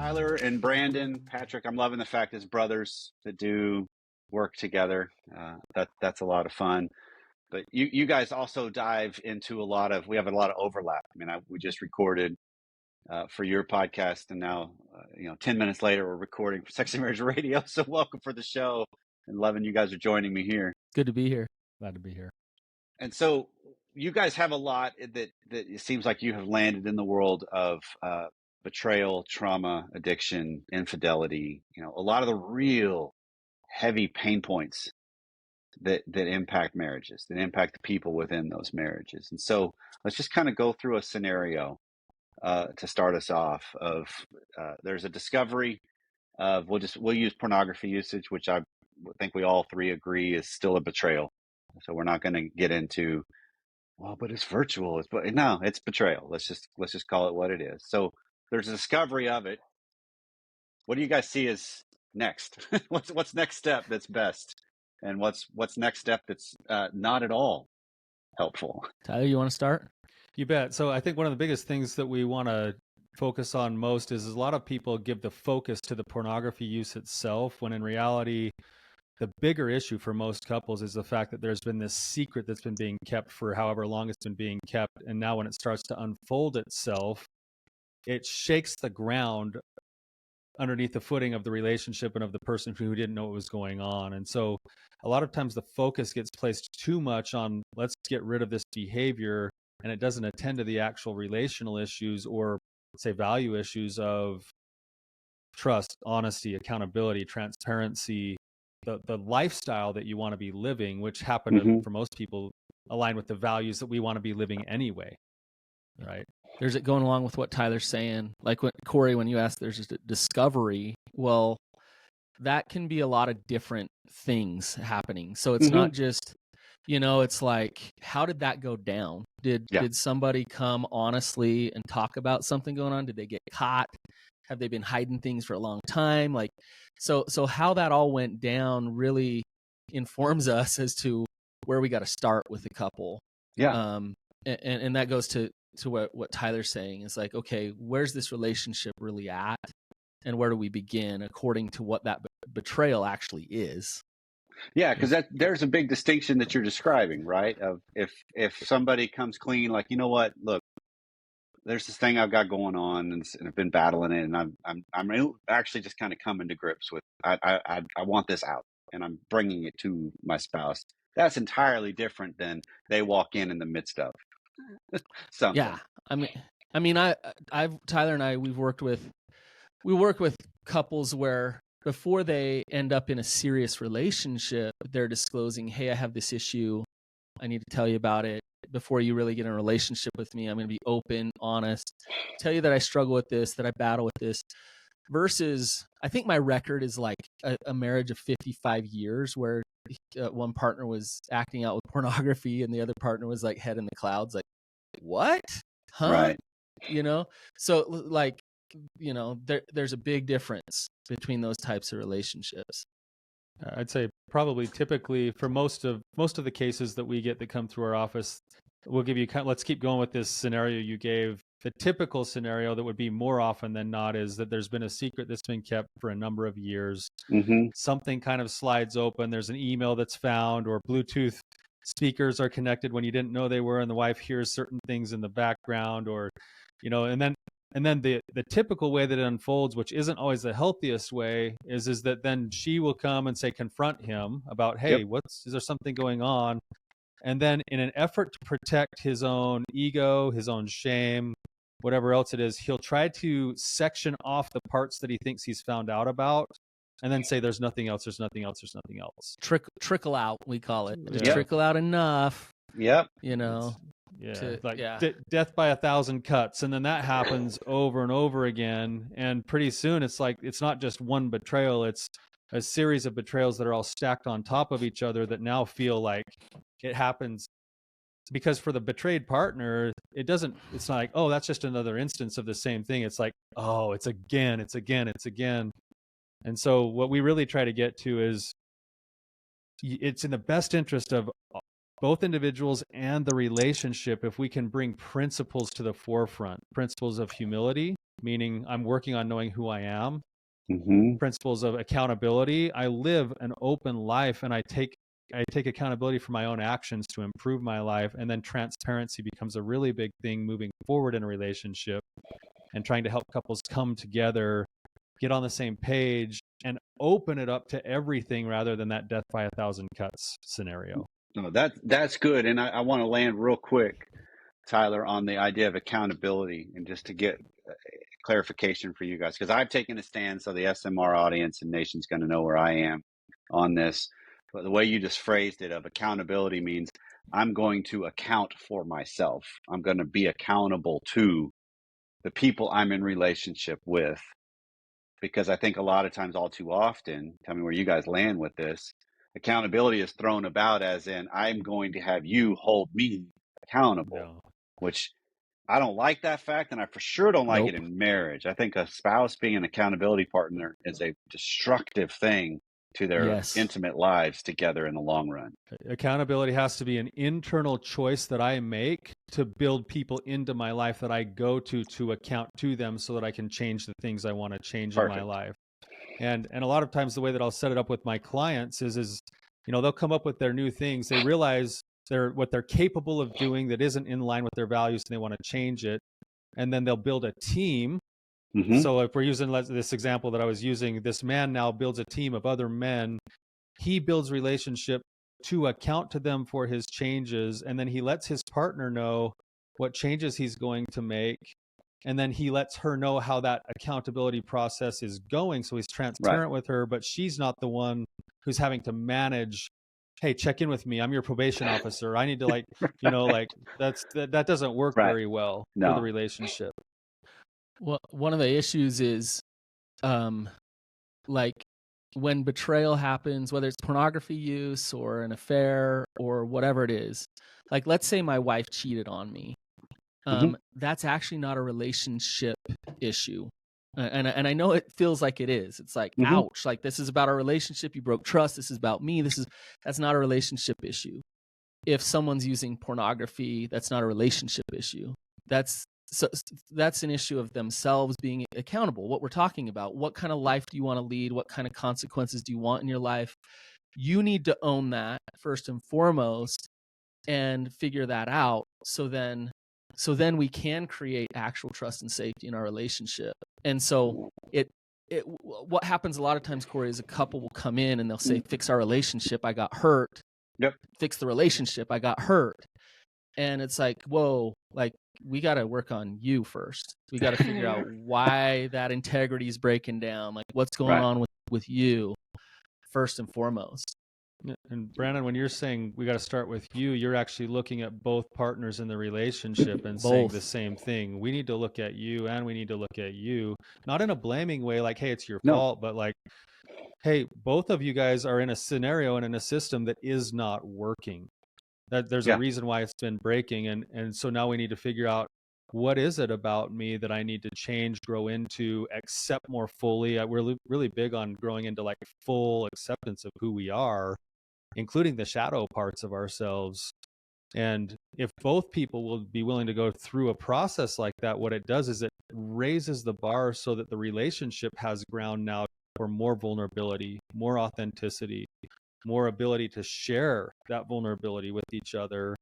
Tyler and Brandon, Patrick, I'm loving the fact as brothers that do work together. That's a lot of fun. But you guys also dive into we have a lot of overlap. I mean, we just recorded for your podcast, and now 10 minutes later we're recording for Sex and Marriage Radio. So welcome for the show, and loving you guys are joining me here. Good to be here. Glad to be here. And so you guys have a lot that it seems like you have landed in the world of betrayal, trauma, addiction, infidelity. A lot of the real heavy pain points that impact marriages, that impact the people within those marriages. And so let's just kind of go through a scenario to start us off. There's a discovery of we'll use pornography usage, which I think we all three agree is still a betrayal. So we're not going to get into, well, but it's virtual. No, it's betrayal. Let's just call it what it is. So there's a discovery of it. What do you guys see as next? What's next step that's best, and what's next step that's not at all helpful? Tyler, you want to start? You bet. So I think one of the biggest things that we want to focus on most is a lot of people give the focus to the pornography use itself, when in reality, the bigger issue for most couples is the fact that there's been this secret that's been being kept for however long it's been being kept. And now when it starts to unfold itself, it shakes the ground underneath the footing of the relationship and of the person who didn't know what was going on. And so a lot of times the focus gets placed too much on, let's get rid of this behavior, and it doesn't attend to the actual relational issues, or say value issues of trust, honesty, accountability, transparency, the lifestyle that you want to be living, which happen to, for most people, align with the values that we want to be living anyway. Right. There's it going along with what Tyler's saying. Like Corey, when you asked, there's a discovery. Well, that can be a lot of different things happening. So it's not just, it's like, how did that go down? Did somebody come honestly and talk about something going on? Did they get caught? Have they been hiding things for a long time? Like, so how that all went down really informs us as to where we got to start with the couple. Yeah. And that goes to what Tyler's saying is like, okay, where's this relationship really at? And where do we begin according to what that betrayal actually is? Yeah, because there's a big distinction that you're describing, right? Of if somebody comes clean, like, you know what, look, there's this thing I've got going on, and I've been battling it, and I'm actually just kind of coming to grips with I want this out, and I'm bringing it to my spouse. That's entirely different than they walk in the midst of something. Yeah, I mean, Tyler and I, we work with couples where before they end up in a serious relationship, they're disclosing, hey, I have this issue. I need to tell you about it. Before you really get in a relationship with me, I'm going to be open, honest, tell you that I struggle with this, that I battle with this. Versus, I think my record is like a marriage of 55 years where one partner was acting out with pornography and the other partner was like head in the clouds, like, what? Huh? Right. So like, there's a big difference between those types of relationships. I'd say probably typically for most of the cases that we get that come through our office, we'll give you let's keep going with this scenario you gave. The typical scenario that would be more often than not is that there's been a secret that's been kept for a number of years. Something kind of slides open. There's an email that's found, or Bluetooth speakers are connected when you didn't know they were, and the wife hears certain things in the background, or, and then the typical way that it unfolds, which isn't always the healthiest way, is that then she will come and say, confront him about, hey, is there something going on? And then in an effort to protect his own ego, his own shame, whatever else it is, he'll try to section off the parts that he thinks he's found out about, and then say, there's nothing else, there's nothing else, there's nothing else. Trickle out, we call it. Just trickle out enough. Yep. Death by 1,000 cuts. And then that happens over and over again. And pretty soon it's like, it's not just one betrayal, it's a series of betrayals that are all stacked on top of each other that now feel like it happens. Because for the betrayed partner, it's not like, oh, that's just another instance of the same thing. It's like, oh, it's again. And so what we really try to get to is, it's in the best interest of both individuals and the relationship if we can bring principles to the forefront, principles of humility, meaning I'm working on knowing who I am. Mm-hmm. Principles of accountability. I live an open life, and I take accountability for my own actions to improve my life. And then transparency becomes a really big thing moving forward in a relationship, and trying to help couples come together, get on the same page, and open it up to everything rather than that death by 1,000 cuts scenario. No, that's good. And I want to land real quick, Tyler, on the idea of accountability, and just to get clarification for you guys, because I've taken a stand, so the SMR audience and nation's going to know where I am on this. But the way you just phrased it, of accountability, means I'm going to account for myself. I'm going to be accountable to the people I'm in relationship with, because I think a lot of times, all too often, tell me where you guys land with this, accountability is thrown about as in, I'm going to have you hold me accountable, No. which I don't like that fact, and I for sure don't like Nope. it in marriage. I think a spouse being an accountability partner is a destructive thing to their Yes. intimate lives together in the long run. Accountability has to be an internal choice that I make to build people into my life that I go to account to them, so that I can change the things I want to change in my life. And a lot of times the way that I'll set it up with my clients is they'll come up with their new things. They realize what they're capable of doing that isn't in line with their values, and they want to change it. And then they'll build a team. Mm-hmm. So if we're using this example that I was using, this man now builds a team of other men. He builds relationship to account to them for his changes, and then he lets his partner know what changes he's going to make, and then he lets her know how that accountability process is going, so he's transparent with her, but she's not the one who's having to manage, hey, check in with me, I'm your probation officer, I need to that doesn't work very well for the relationship. Well, one of the issues is like when betrayal happens, whether it's pornography use or an affair or whatever it is, like let's say my wife cheated on me. That's actually not a relationship issue. And I know it feels like it is. It's like, ouch, like this is about our relationship. You broke trust. This is about me. That's not a relationship issue. If someone's using pornography, that's not a relationship issue. That's an issue of themselves being accountable. What we're talking about, what kind of life do you want to lead? What kind of consequences do you want in your life? You need to own that first and foremost and figure that out. So then we can create actual trust and safety in our relationship. And so what happens a lot of times, Corey, is a couple will come in and they'll say, fix our relationship, I got hurt. Yep. Fix the relationship, I got hurt. And it's like, whoa, like we got to work on you first. We got to figure out why that integrity is breaking down. Like what's going on with you first and foremost. And Brannon, when you're saying we got to start with you, you're actually looking at both partners in the relationship and saying the same thing. We need to look at you, and we need to look at you, not in a blaming way, like, hey, it's your fault, but like, hey, both of you guys are in a scenario and in a system that is not working. That there's a reason why it's been breaking. And so now we need to figure out, what is it about me that I need to change, grow into, accept more fully? We're really big on growing into like full acceptance of who we are, including the shadow parts of ourselves. And if both people will be willing to go through a process like that, what it does is it raises the bar so that the relationship has ground now for more vulnerability, more authenticity, more ability to share that vulnerability with each other.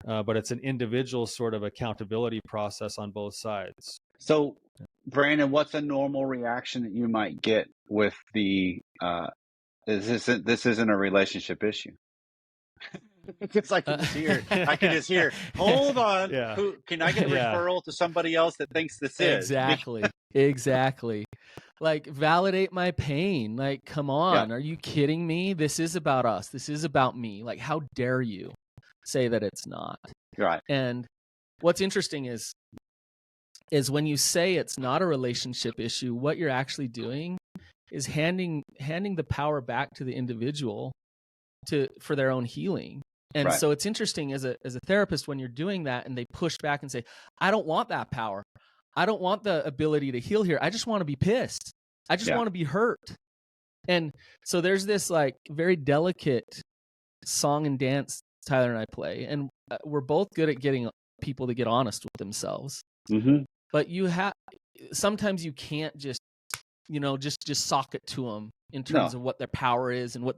But it's an individual sort of accountability process on both sides. So, Brandon, what's a normal reaction that you might get with the this isn't a relationship issue? It's like I can just hear, hold on, can I get a referral to somebody else that thinks this is? Exactly. Like, validate my pain. Like, come on, are you kidding me? This is about us. This is about me. Like, how dare you say that it's not? Right. And what's interesting is when you say it's not a relationship issue, what you're actually doing is handing the power back to the individual for their own healing. And so it's interesting as a therapist when you're doing that and they push back and say, I don't want that power. I don't want the ability to heal here. I just want to be pissed. I just want to be hurt. And so there's this like very delicate song and dance Tyler and I play, and we're both good at getting people to get honest with themselves. Mm-hmm. But sometimes you can't just, just sock it to them in terms No. of what their power is and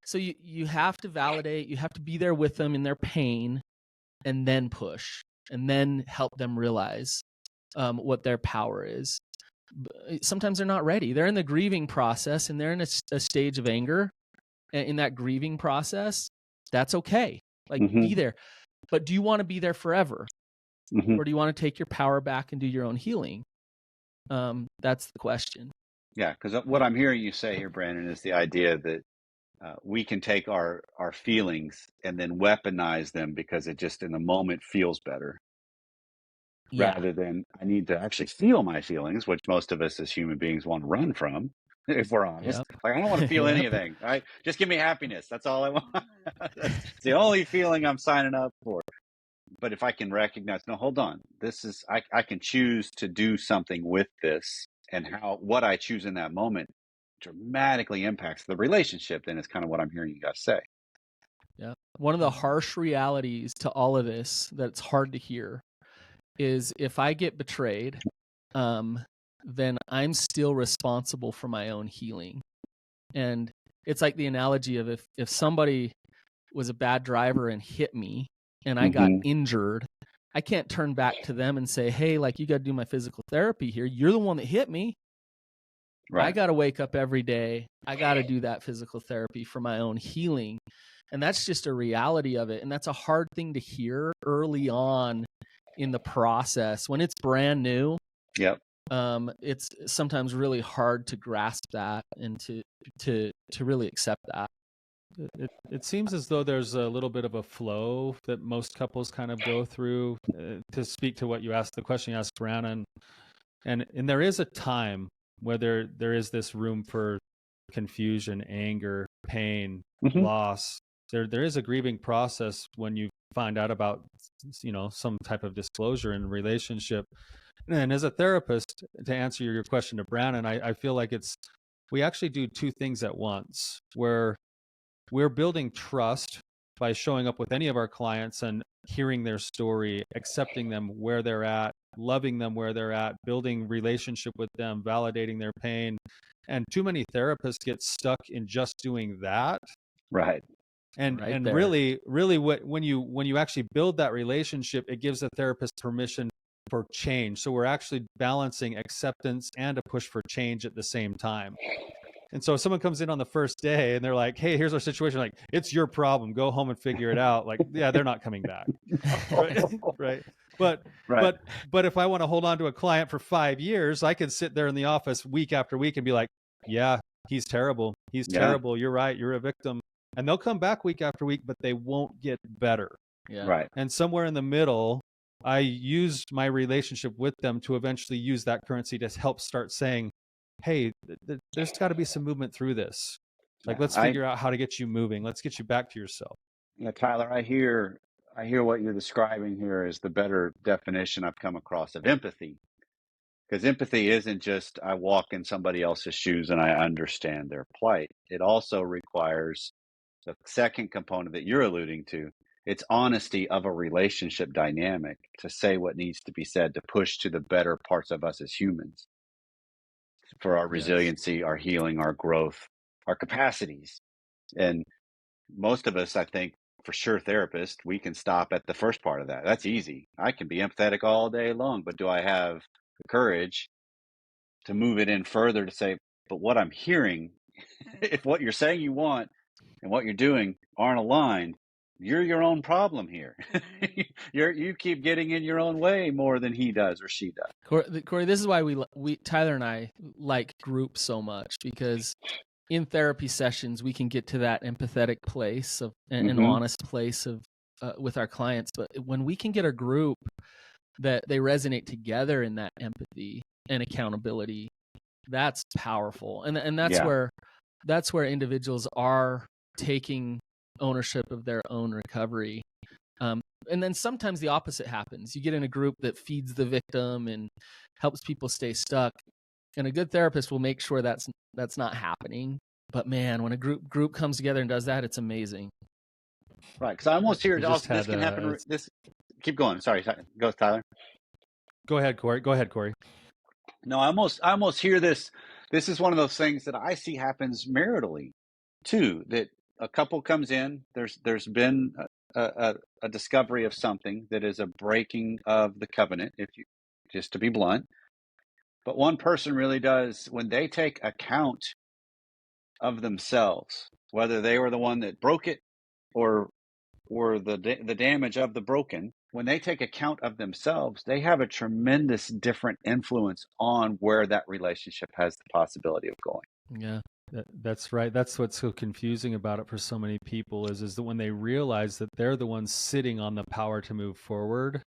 so you have to validate, you have to be there with them in their pain, and then push, and then help them realize what their power is. Sometimes they're not ready. They're in the grieving process, and they're in a stage of anger. And in that grieving process, that's okay. Like, be there. But do you want to be there forever? Or do you want to take your power back and do your own healing? That's the question. Yeah, because what I'm hearing you say here, Brandon, is the idea that we can take our feelings and then weaponize them because it just in the moment feels better. Yeah. Rather than I need to actually feel my feelings, which most of us as human beings want to run from, if we're honest. Yep. Like, I don't want to feel anything, right? Just give me happiness. That's all I want. It's the only feeling I'm signing up for. But if I can recognize, no, hold on, this is, I can choose to do something with this, and what I choose in that moment dramatically impacts the relationship, then it's kind of what I'm hearing you guys say. Yeah. One of the harsh realities to all of this that's hard to hear is if I get betrayed, then I'm still responsible for my own healing. And it's like the analogy of if somebody was a bad driver and hit me and I got injured, I can't turn back to them and say, hey, like, you got to do my physical therapy here. You're the one that hit me. Right. I got to wake up every day. I got to do that physical therapy for my own healing. And that's just a reality of it. And that's a hard thing to hear early on in the process when it's brand new. Yep. It's sometimes really hard to grasp that and to really accept that. It seems as though there's a little bit of a flow that most couples kind of go through. To speak to what you asked, the question you asked Brannon, and there is a time where there is this room for confusion, anger, pain, loss. There is a grieving process when you find out about, some type of disclosure in a relationship. And as a therapist, to answer your question to Brannon, I feel like we actually do two things at once, where we're building trust by showing up with any of our clients and hearing their story, accepting them where they're at, loving them where they're at, building relationship with them, validating their pain. And too many therapists get stuck in just doing that. Right. And really when you actually build that relationship, it gives the therapist permission for change. So we're actually balancing acceptance and a push for change at the same time. And so if someone comes in on the first day and they're like, hey, here's our situation, like, it's your problem, go home and figure it out. Like, yeah, they're not coming back. Right. But if I want to hold on to a client for 5 years, I could sit there in the office week after week and be like, yeah, he's terrible. He's terrible. You're right. You're a victim. And they'll come back week after week, but they won't get better. Yeah. Right. And somewhere in the middle, I used my relationship with them to eventually use that currency to help start saying, hey, there's got to be some movement through this. Like, let's figure out how to get you moving. Let's get you back to yourself. Yeah, Tyler, I hear what you're describing here is the better definition I've come across of empathy. Because empathy isn't just I walk in somebody else's shoes and I understand their plight. It also requires the second component that you're alluding to. It's honesty of a relationship dynamic to say what needs to be said, to push to the better parts of us as humans for our resiliency, our healing, our growth, our capacities. And most of us, I think, for sure, therapists, we can stop at the first part of that. That's easy. I can be empathetic all day long, but do I have the courage to move it in further to say, but what I'm hearing, if what you're saying you want and what you're doing aren't aligned, you're your own problem here. You keep getting in your own way more than he does or she does. Corey, this is why we Tyler and I like groups so much, because in therapy sessions we can get to that empathetic place of an honest place of with our clients. But when we can get a group that they resonate together in that empathy and accountability, that's powerful. And that's where individuals are taking ownership of their own recovery. And then sometimes the opposite happens. You get in a group that feeds the victim and helps people stay stuck. And a good therapist will make sure that's not happening. But man, when a group comes together and does that, it's amazing. Right, because I almost hear this can happen. Keep going. Sorry, go, Tyler. Go ahead, Corey. No, I almost hear this. This is one of those things that I see happens maritally too. That a couple comes in. There's been a discovery of something that is a breaking of the covenant. If you just to be blunt, but one person really does when they take account of themselves, whether they were the one that broke it or the damage of the broken. When they take account of themselves, they have a tremendous different influence on where that relationship has the possibility of going. Yeah. That's right. That's what's so confusing about it for so many people is that when they realize that they're the ones sitting on the power to move forward,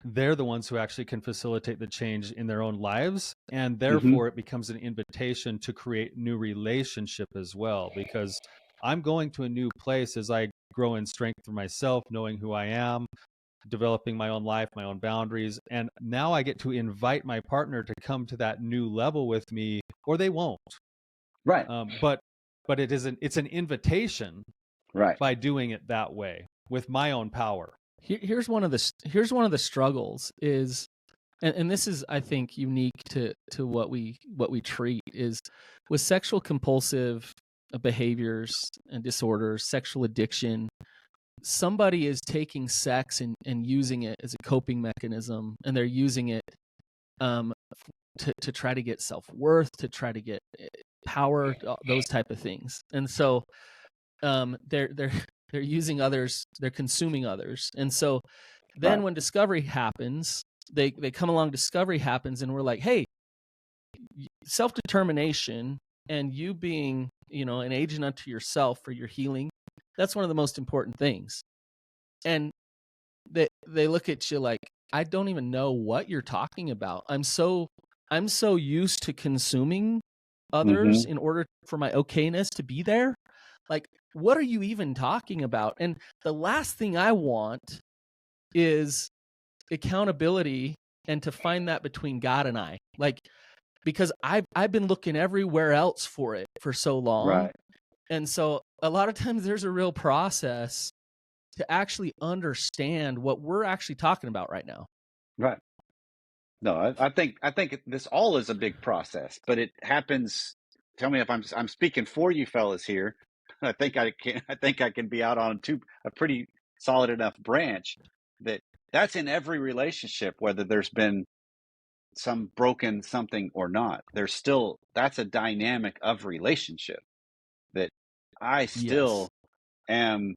they're the ones who actually can facilitate the change in their own lives. And therefore, it becomes an invitation to create new relationship as well, because I'm going to a new place as I grow in strength for myself, knowing who I am, developing my own life, my own boundaries. And now I get to invite my partner to come to that new level with me, or they won't. Right. But it's an invitation Right. by doing it that way with my own power. Here's one of the struggles is, and this is, I think, unique to what we treat is with sexual compulsive behaviors and disorders, sexual addiction. Somebody is taking sex and using it as a coping mechanism, and they're using it to try to get self-worth, to try to get power, those type of things. And so they're using others, they're consuming others. And so then when discovery happens, they come along, discovery happens, and we're like, hey, self-determination and you being, an agent unto yourself for your healing, that's one of the most important things. And they look at you like, I don't even know what you're talking about. I'm so used to consuming others in order for my okayness to be there. Like, what are you even talking about? And the last thing I want is accountability and to find that between God and I. Like, because I've been looking everywhere else for it for so long. Right. And so a lot of times there's a real process to actually understand what we're actually talking about right now. Right. No, I think this all is a big process, but it happens. Tell me if I'm speaking for you fellas here. I think I can be out on a pretty solid enough branch that's in every relationship, whether there's been some broken something or not. That's a dynamic of relationship that I still am.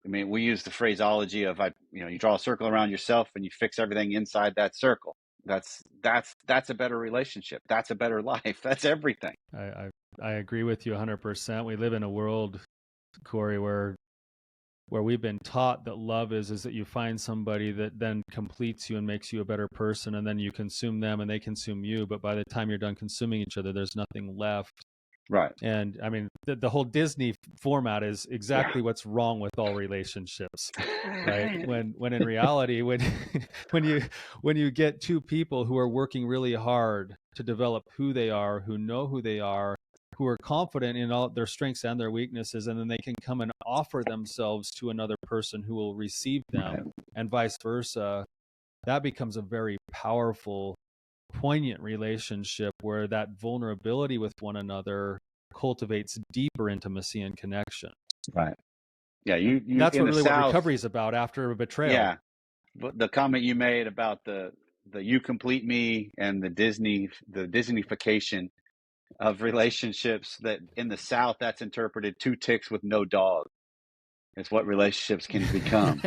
I mean, we use the phraseology of you draw a circle around yourself and you fix everything inside that circle. That's a better relationship. That's a better life. That's everything. I agree with you 100%. We live in a world, Corey, where we've been taught that love is that you find somebody that then completes you and makes you a better person, and then you consume them and they consume you. But by the time you're done consuming each other, there's nothing left. Right. And I mean, the whole Disney format is exactly what's wrong with all relationships, right? When in reality, when you get two people who are working really hard to develop who they are, who know who they are, who are confident in all their strengths and their weaknesses, and then they can come and offer themselves to another person who will receive them, and vice versa, that becomes a very powerful, poignant relationship where that vulnerability with one another cultivates deeper intimacy and connection. Right. Yeah. You that's what South, recovery is about after a betrayal. Yeah. But the comment you made about the you complete me and the Disneyfication of relationships, that in the South that's interpreted 2 ticks with no dog. It's what relationships can become.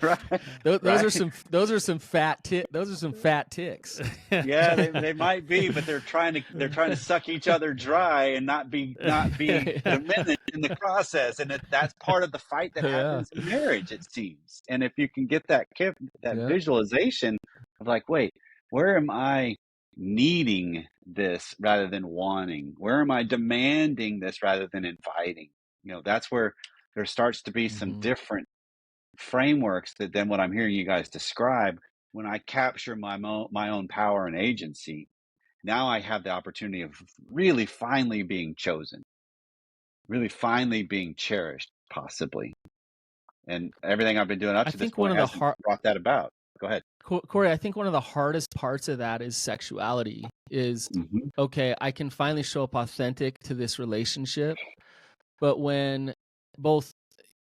Right? Those are some fat ticks. Yeah, they might be, but they're trying to suck each other dry and not be diminished in the process. And that's part of the fight that happens in marriage, it seems. And if you can get that visualization of like, wait, where am I needing this rather than wanting? Where am I demanding this rather than inviting? That's where there starts to be some different frameworks than what I'm hearing you guys describe. When I capture my own power and agency, now I have the opportunity of really finally being chosen, really finally being cherished, possibly. And everything I've been doing up to this point hasn't brought that about. Go ahead. Corey, I think one of the hardest parts of that is sexuality. Is okay, I can finally show up authentic to this relationship, but when both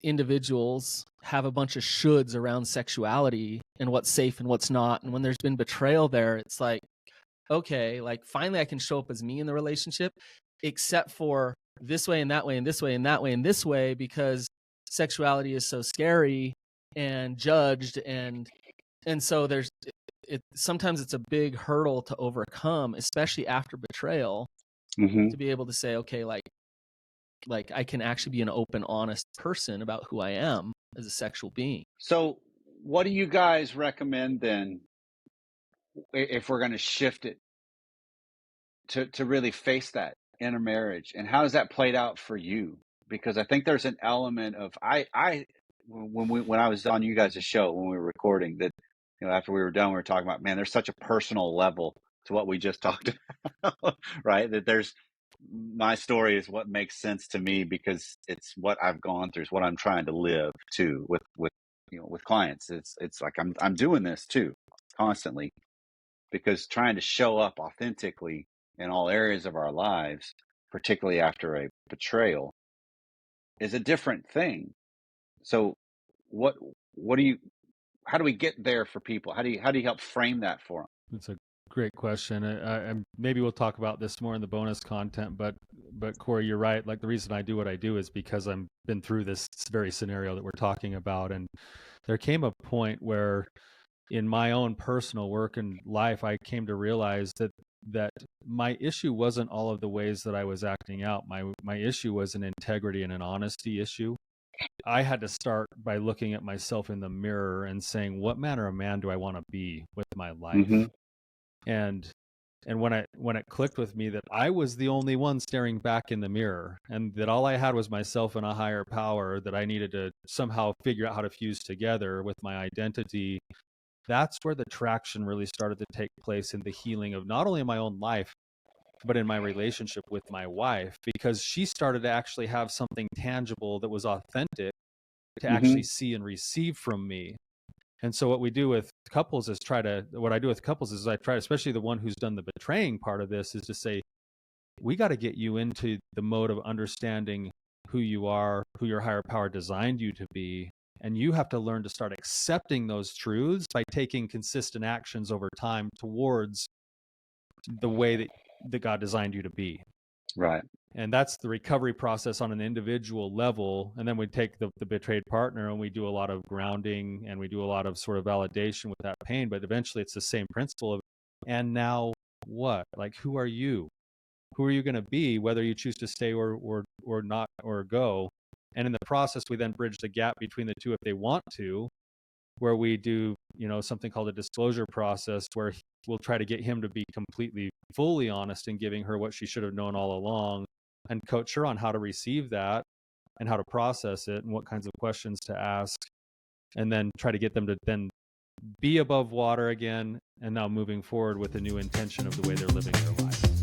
individuals have a bunch of shoulds around sexuality and what's safe and what's not, and when there's been betrayal there, it's like, okay, like finally I can show up as me in the relationship, except for this way and that way and this way and that way and this way, because sexuality is so scary and judged, and so there's sometimes it's a big hurdle to overcome, especially after betrayal, to be able to say, okay, like I can actually be an open, honest person about who I am as a sexual being. So what do you guys recommend then, if we're going to shift it to really face that intermarriage? And how has that played out for you? Because I think there's an element of, when I was on you guys' show, when we were recording, that, after we were done, we were talking about, man, there's such a personal level to what we just talked about, right? That there's, my story is what makes sense to me because it's what I've gone through, it's what I'm trying to live too with clients. It's like I'm doing this too constantly, because trying to show up authentically in all areas of our lives, particularly after a betrayal, is a different thing. So how do we get there for people? How do you help frame that for them? It's a great question. Maybe we'll talk about this more in the bonus content, but Corey, you're right. Like, the reason I do what I do is because I've been through this very scenario that we're talking about. And there came a point where in my own personal work and life, I came to realize that my issue wasn't all of the ways that I was acting out. My issue was an integrity and an honesty issue. I had to start by looking at myself in the mirror and saying, what manner of man do I want to be with my life? And when it clicked with me that I was the only one staring back in the mirror, and that all I had was myself and a higher power that I needed to somehow figure out how to fuse together with my identity, that's where the traction really started to take place in the healing of not only my own life, but in my relationship with my wife, because she started to actually have something tangible that was authentic to actually see and receive from me. And so what I do with couples is I try, especially the one who's done the betraying part of this, is to say, we got to get you into the mode of understanding who you are, who your higher power designed you to be. And you have to learn to start accepting those truths by taking consistent actions over time towards the way that God designed you to be. Right. And that's the recovery process on an individual level. And then we take the betrayed partner and we do a lot of grounding and we do a lot of sort of validation with that pain. But eventually it's the same principle of, and now what? Like, who are you? Who are you going to be, whether you choose to stay or not, or go? And in the process, we then bridge the gap between the two if they want to, where we do, something called a disclosure process, where we'll try to get him to be completely, fully honest in giving her what she should have known all along, and coach her on how to receive that and how to process it and what kinds of questions to ask, and then try to get them to then be above water again and now moving forward with a new intention of the way they're living their life.